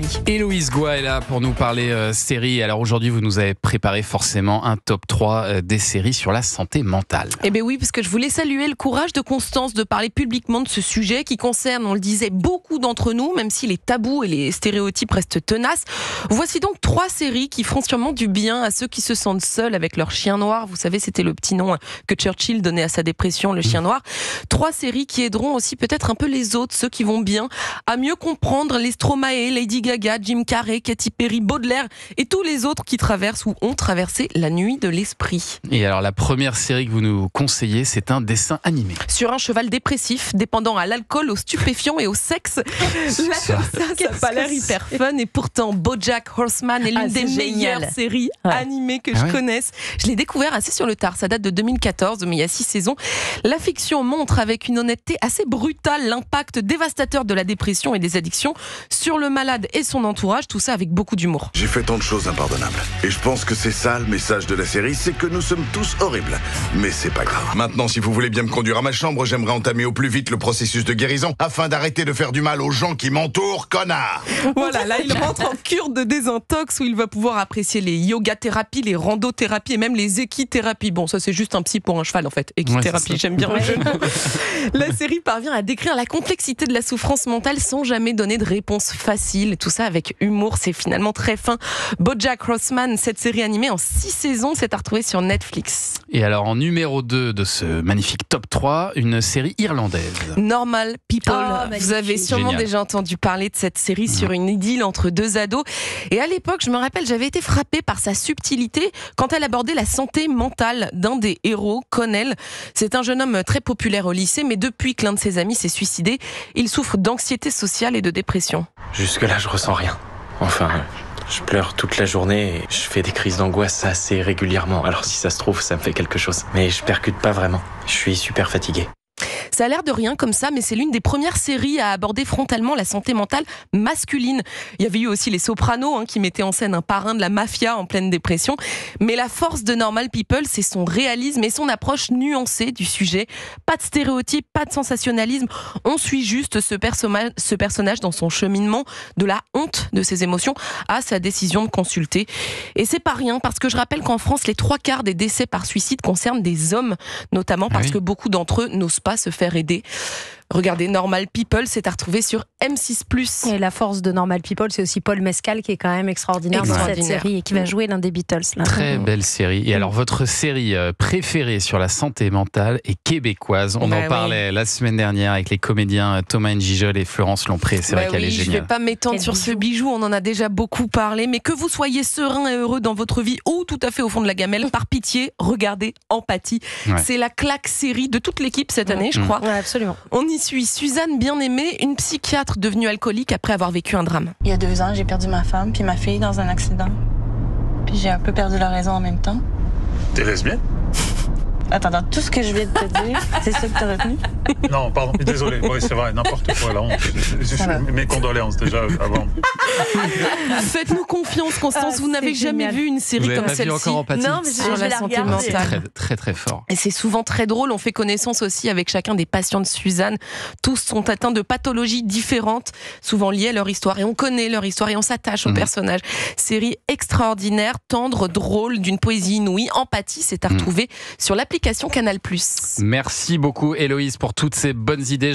séries. Héloïse Goua est là pour nous parler séries. Alors aujourd'hui, vous nous avez préparé forcément un top 3 des séries sur la santé mentale. Eh bien oui, parce que je voulais saluer le courage de Constance de parler publiquement de ce sujet qui concerne, on le disait, beaucoup d'entre nous, même si les tabous et les stéréotypes restent tenaces. Voici donc 3 séries qui feront sûrement du bien à ceux qui se sentent seuls avec leur chien noir. Vous savez, c'était le petit nom que Churchill donnait à sa dépression, le chien noir. 3 séries qui aideront aussi peut-être un peu les autres, ceux qui vont bien, à mieux comprendre les Stromae, Lady Gaga, Jim Carrey, Katy Perry, Baudelaire et tous les autres qui traversent ou ont traversé la nuit de l'esprit. Et alors la première série que vous nous conseillez, c'est un dessin animé. Sur un cheval dépressif, dépendant à l'alcool, aux stupéfiants et au sexe. Là, ça n'a pas l'air hyper fun et pourtant BoJack Horseman est l'une des meilleures séries animées que je connaisse. Je l'ai découvert assez sur le tard, ça date de 2014, mais il y a 6 saisons. La fiction montre avec une honnêteté assez brutale l'impact dévastateur de la dépression et des addictions sur le malade et son entourage, tout ça avec beaucoup d'humour. J'ai fait tant de choses impardonnables. Et je pense que c'est ça le message de la série, c'est que nous sommes tous horribles. Mais c'est pas grave. Maintenant, si vous voulez bien me conduire à ma chambre, j'aimerais entamer au plus vite le processus de guérison afin d'arrêter de faire du mal aux gens qui m'entourent, connard. Voilà, là il rentre en cure de désintox où il va pouvoir apprécier les yoga-thérapies, les rando-thérapies et même les équithérapies. Bon, ça c'est juste un psy pour un cheval en fait. Équithérapie, j'aime bien le jeu. La série parvient à décrire la complexité de la souffrance mentale sans jamais donner de réponse facile. Tout ça avec humour, c'est finalement très fin. BoJack Horseman, cette série animée en 6 saisons, c'est à retrouver sur Netflix. Et alors en numéro 2 de ce magnifique top 3, une série irlandaise. Normal People. Vous avez sûrement Génial. déjà entendu parler de cette série sur une idylle entre 2 ados. Et à l'époque, je me rappelle, j'avais été frappée par sa subtilité quand elle abordait la santé mentale d'un des héros, Connell. C'est un jeune homme très populaire au lycée, mais depuis que l'un de ses amis s'est suicidé, il souffre d'anxiété sociale et de dépression. Jusque-là, je ressens rien. Enfin, je pleure toute la journée et je fais des crises d'angoisse assez régulièrement. Alors si ça se trouve, ça me fait quelque chose. Mais je percute pas vraiment. Je suis super fatigué. Ça a l'air de rien comme ça, mais c'est l'une des premières séries à aborder frontalement la santé mentale masculine. Il y avait eu aussi Les Sopranos qui mettaient en scène un parrain de la mafia en pleine dépression. Mais la force de Normal People, c'est son réalisme et son approche nuancée du sujet. Pas de stéréotypes, pas de sensationnalisme. On suit juste ce personnage dans son cheminement de la honte de ses émotions à sa décision de consulter. Et c'est pas rien, parce que je rappelle qu'en France, les 3/4 des décès par suicide concernent des hommes, notamment parce que beaucoup d'entre eux n'osent pas se faire aider. Regardez, Normal People, c'est à retrouver sur M6+. Et la force de Normal People, c'est aussi Paul Mescal qui est quand même extraordinaire dans cette série et qui va jouer l'un des Beatles. Là. Très belle série. Et alors, votre série préférée sur la santé mentale est québécoise. On en parlait la semaine dernière avec les comédiens Thomas N'Gijol et Florence Lompré. C'est vrai qu'elle est géniale. Je ne vais pas m'étendre sur ce bijou, on en a déjà beaucoup parlé, mais que vous soyez serein et heureux dans votre vie ou tout à fait au fond de la gamelle, par pitié, regardez Empathie. C'est la claque série de toute l'équipe cette année, je crois. Ouais, absolument. On y suit Suzanne Bien-Aimée, une psychiatre devenue alcoolique après avoir vécu un drame. Il y a 2 ans, j'ai perdu ma femme puis ma fille dans un accident. Puis j'ai un peu perdu la raison en même temps. T'es lesbienne? Attends, tout ce que je viens de te dire, c'est ça que t'as retenu? Non, pardon, désolé. Oui, c'est vrai, n'importe quoi là. Mes condoléances déjà avant. Faites-nous confiance, Constance. Vous n'avez jamais vu une série comme celle-ci. Non, mais sur la santé mentale. C'est très, très fort. Et c'est souvent très drôle. On fait connaissance aussi avec chacun des patients de Suzanne. Tous sont atteints de pathologies différentes, souvent liées à leur histoire. Et on connaît leur histoire et on s'attache aux personnages. Série extraordinaire, tendre, drôle, d'une poésie inouïe. Empathie, c'est à retrouver sur l'application Canal+. Merci beaucoup, Héloïse, pour toutes ces bonnes idées.